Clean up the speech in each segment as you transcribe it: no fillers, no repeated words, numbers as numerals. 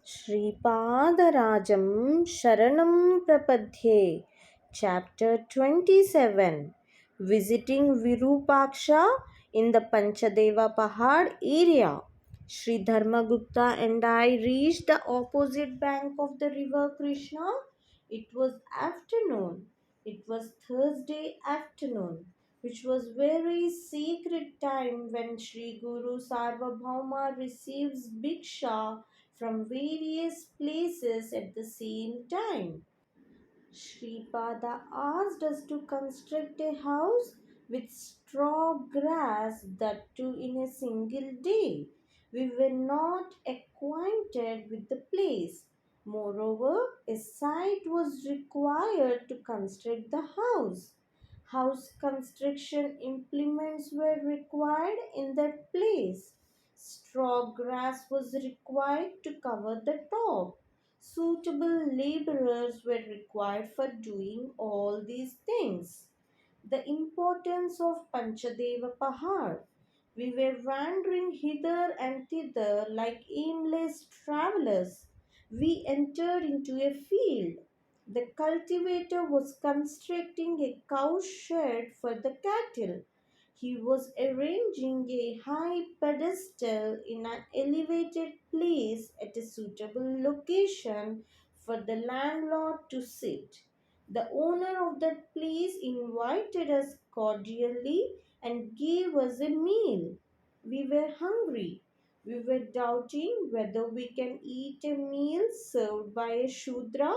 Sripada Sharanam Prapadhye. Chapter 27. Visiting Virupaksha in the Panchadeva Pahad area. Sri Dharmagupta and I reached the opposite bank of the river Krishna. It was afternoon. It was Thursday afternoon, which was very sacred time when Sri Guru Sarvabhauma receives Bhiksha from various places at the same time. Sripada asked us to construct a house with straw grass, that too in a single day. We were not acquainted with the place. Moreover, a site was required to construct the house. House construction implements were required in that place. Straw grass was required to cover the top. Suitable laborers were required for doing all these things. The importance of Panchadeva Pahad. We were wandering hither and thither like aimless travelers. We entered into a field. The cultivator was constructing a cow shed for the cattle. He was arranging a high pedestal in an elevated place at a suitable location for the landlord to sit. The owner of that place invited us cordially and gave us a meal. We were hungry. We were doubting whether we can eat a meal served by a Shudra.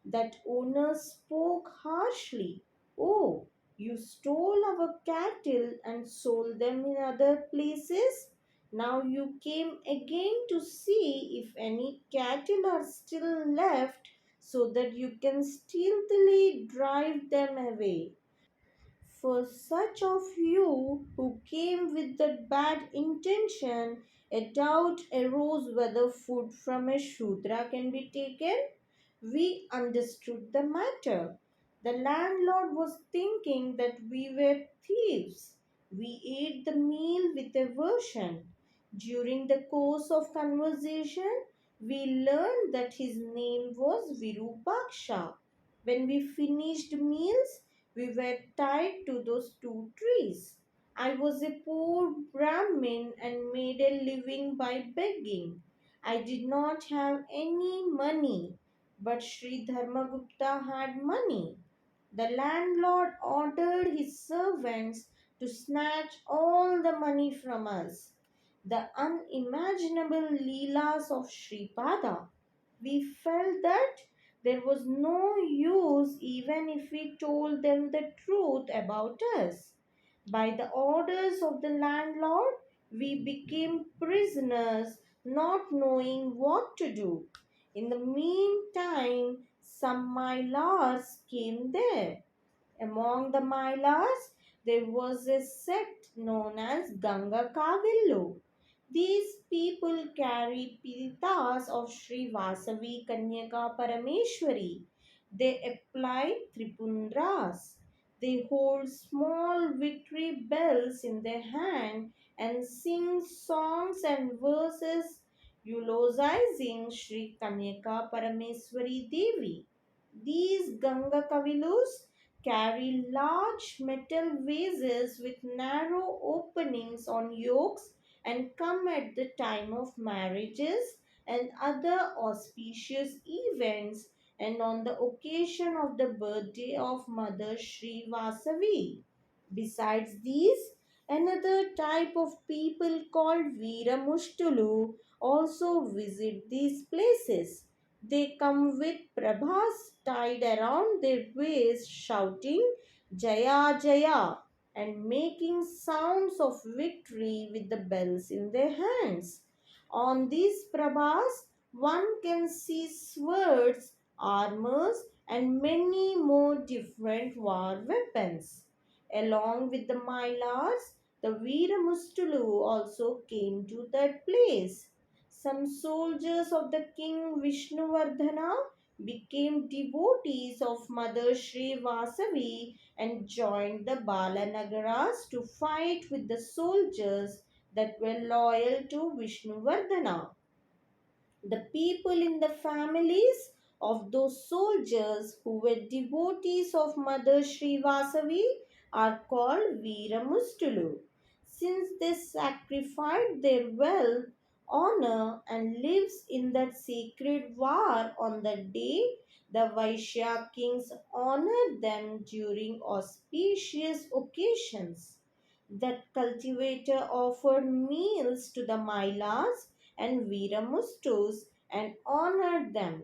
That owner spoke harshly. "Oh, you stole our cattle and sold them in other places. Now you came again to see if any cattle are still left so that you can stealthily drive them away. For such of you who came with that bad intention, a doubt arose whether food from a Shudra can be taken." We understood the matter. The landlord was thinking that we were thieves. We ate the meal with aversion. During the course of conversation, we learned that his name was Virupaksha. When we finished meals, we were tied to those two trees. I was a poor Brahmin and made a living by begging. I did not have any money, but Sri Dharmagupta had money. The landlord ordered his servants to snatch all the money from us. The unimaginable lilas of Sripada. We felt that there was no use even if we told them the truth about us. By the orders of the landlord, we became prisoners, not knowing what to do. In the meantime, some milars came there. Among the milars, there was a sect known as Ganga Kavillu. These people carry piritas of Sri Vasavi Kanyaka Parameshwari. They apply tripundras. They hold small victory bells in their hand and sing songs and verses eulogizing Sri Kanyaka Parameswari Devi. These Ganga Kavilus carry large metal vases with narrow openings on yokes and come at the time of marriages and other auspicious events and on the occasion of the birthday of Mother Sri Vasavi. Besides these, another type of people called Veeramushtulu also visit these places. They come with prabhas tied around their waist, shouting Jaya Jaya and making sounds of victory with the bells in their hands. On these prabhas, one can see swords, armors, and many more different war weapons. Along with the Milars, the Veeramustulu also came to that place. Some soldiers of the king Vishnuvardhana became devotees of Mother Sri Vasavi and joined the Balanagaras to fight with the soldiers that were loyal to Vishnuvardhana. The people in the families of those soldiers who were devotees of Mother Srivasavi are called Veeramustulu, since they sacrificed their wealth, honor, and lives in that sacred war on the day the Vaishya kings honored them during auspicious occasions. That cultivator offered meals to the Mailas and Veeramustus and honored them.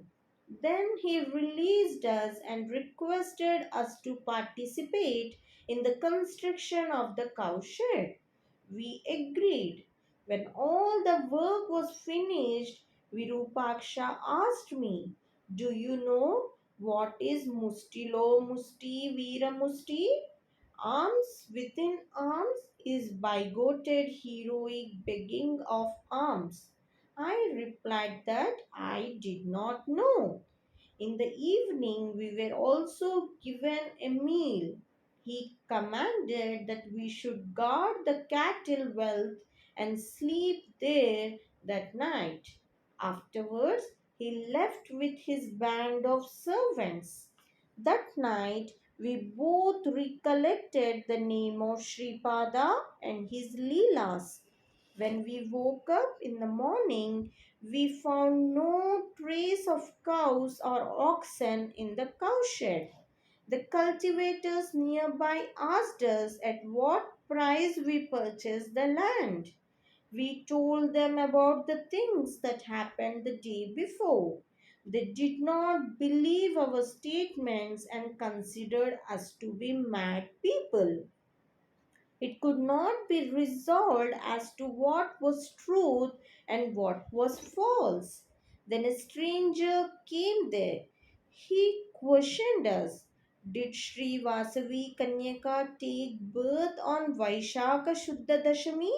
Then he released us and requested us to participate in the construction of the cowshed. We agreed. When all the work was finished, Virupaksha asked me, "Do you know what is Mustilo Musti Veera Musti?" Arms within arms is bigoted heroic begging of alms. I replied that I did not know. In the evening, we were also given a meal. He commanded that we should guard the cattle well and sleep there that night. Afterwards, he left with his band of servants. That night, we both recollected the name of Sripada and his lilas. When we woke up in the morning, we found no trace of cows or oxen in the cowshed. The cultivators nearby asked us at what price we purchased the land. We told them about the things that happened the day before. They did not believe our statements and considered us to be mad people. It could not be resolved as to what was truth and what was false. Then a stranger came there. He questioned us. Did Sri Vasavi Kanyaka take birth on Vaishaka Shuddha Dashami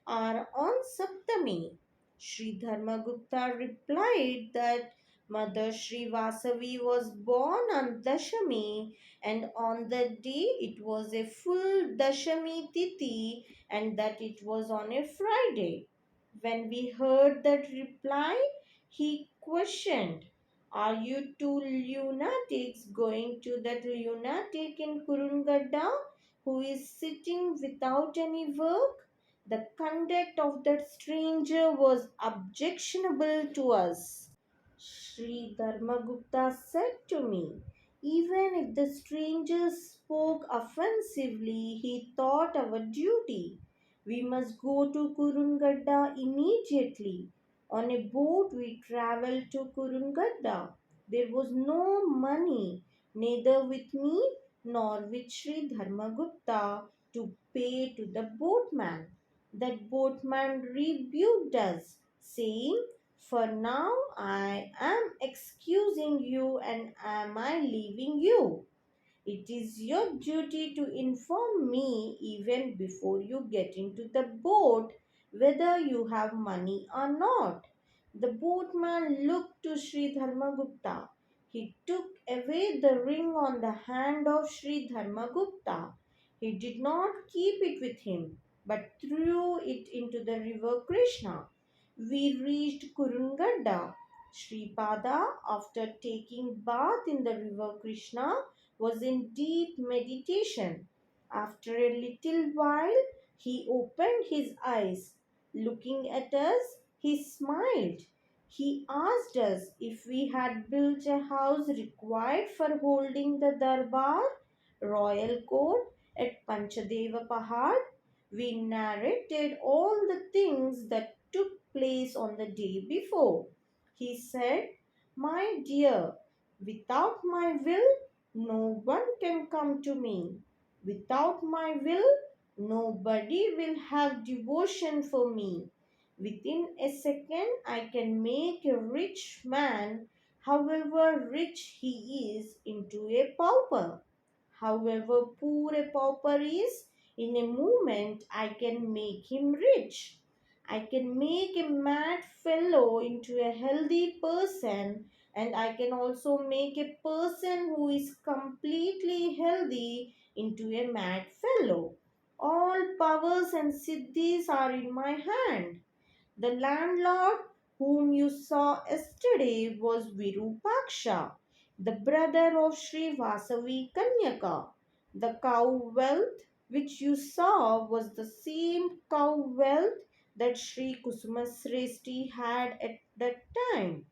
or on Saptami? Sri Dharmagupta replied that Mother Sri Vasavi was born on Dashami, and on that day it was a full Dashami Tithi, and that it was on a Friday. When we heard that reply, he questioned, "Are you two lunatics going to that lunatic in Kurungadda who is sitting without any work?" The conduct of that stranger was objectionable to us. Sri Dharmagupta said to me, even if the stranger spoke offensively, he thought our duty. We must go to Kurungadda immediately. On a boat we travelled to Kurungadda. There was no money, neither with me nor with Sri Dharmagupta, to pay to the boatman. That boatman rebuked us, saying, "For now I am excusing you and am I leaving you? It is your duty to inform me even before you get into the boat whether you have money or not." The boatman looked to Sri Dharmagupta. He took away the ring on the hand of Sri Dharmagupta. He did not keep it with him, but threw it into the river Krishna. We reached Kurungadda. Sripada, after taking bath in the river Krishna, was in deep meditation. After a little while, he opened his eyes. Looking at us, he smiled. He asked us if we had built a house required for holding the Darbar, royal court, at Panchadeva Pahad. We narrated all the things that took place on the day before. He said, "My dear, without my will, no one can come to me. Without my will, nobody will have devotion for me. Within a second, I can make a rich man, however rich he is, into a pauper. However poor a pauper is, in a moment I can make him rich. I can make a mad fellow into a healthy person, and I can also make a person who is completely healthy into a mad fellow. All powers and siddhis are in my hand. The landlord whom you saw yesterday was Virupaksha, the brother of Sri Vasavi Kanyaka. The cow wealth which you saw was the same cow wealth that Sri Kusuma Sresti had at that time.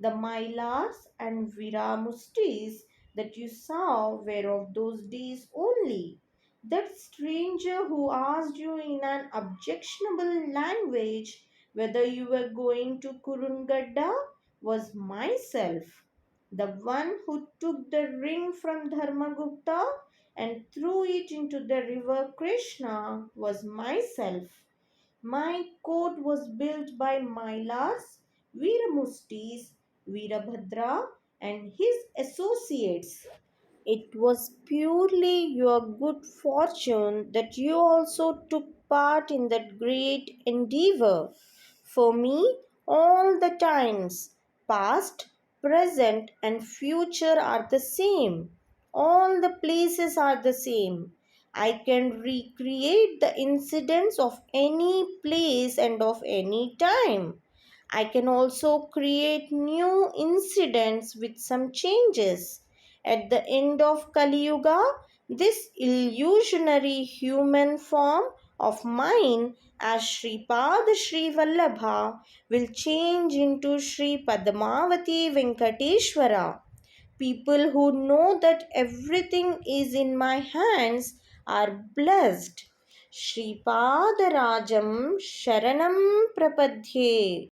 The Mailas and Viramustis that you saw were of those days only. That stranger who asked you in an objectionable language whether you were going to Kurungadda was myself. The one who took the ring from Dharmagupta and threw it into the river Krishna was myself. My court was built by Mailas, Veeramustis, Veerabhadra, and his associates. It was purely your good fortune that you also took part in that great endeavor. For me, all the times, past, present, and future are the same. All the places are the same. I can recreate the incidents of any place and of any time. I can also create new incidents with some changes. At the end of Kali Yuga, this illusionary human form of mine as Sripada Srivallabha will change into Sri Padmavati Venkateshwara. People who know that everything is in my hands are blessed. Sripadarajam Sharanam Prapadhye.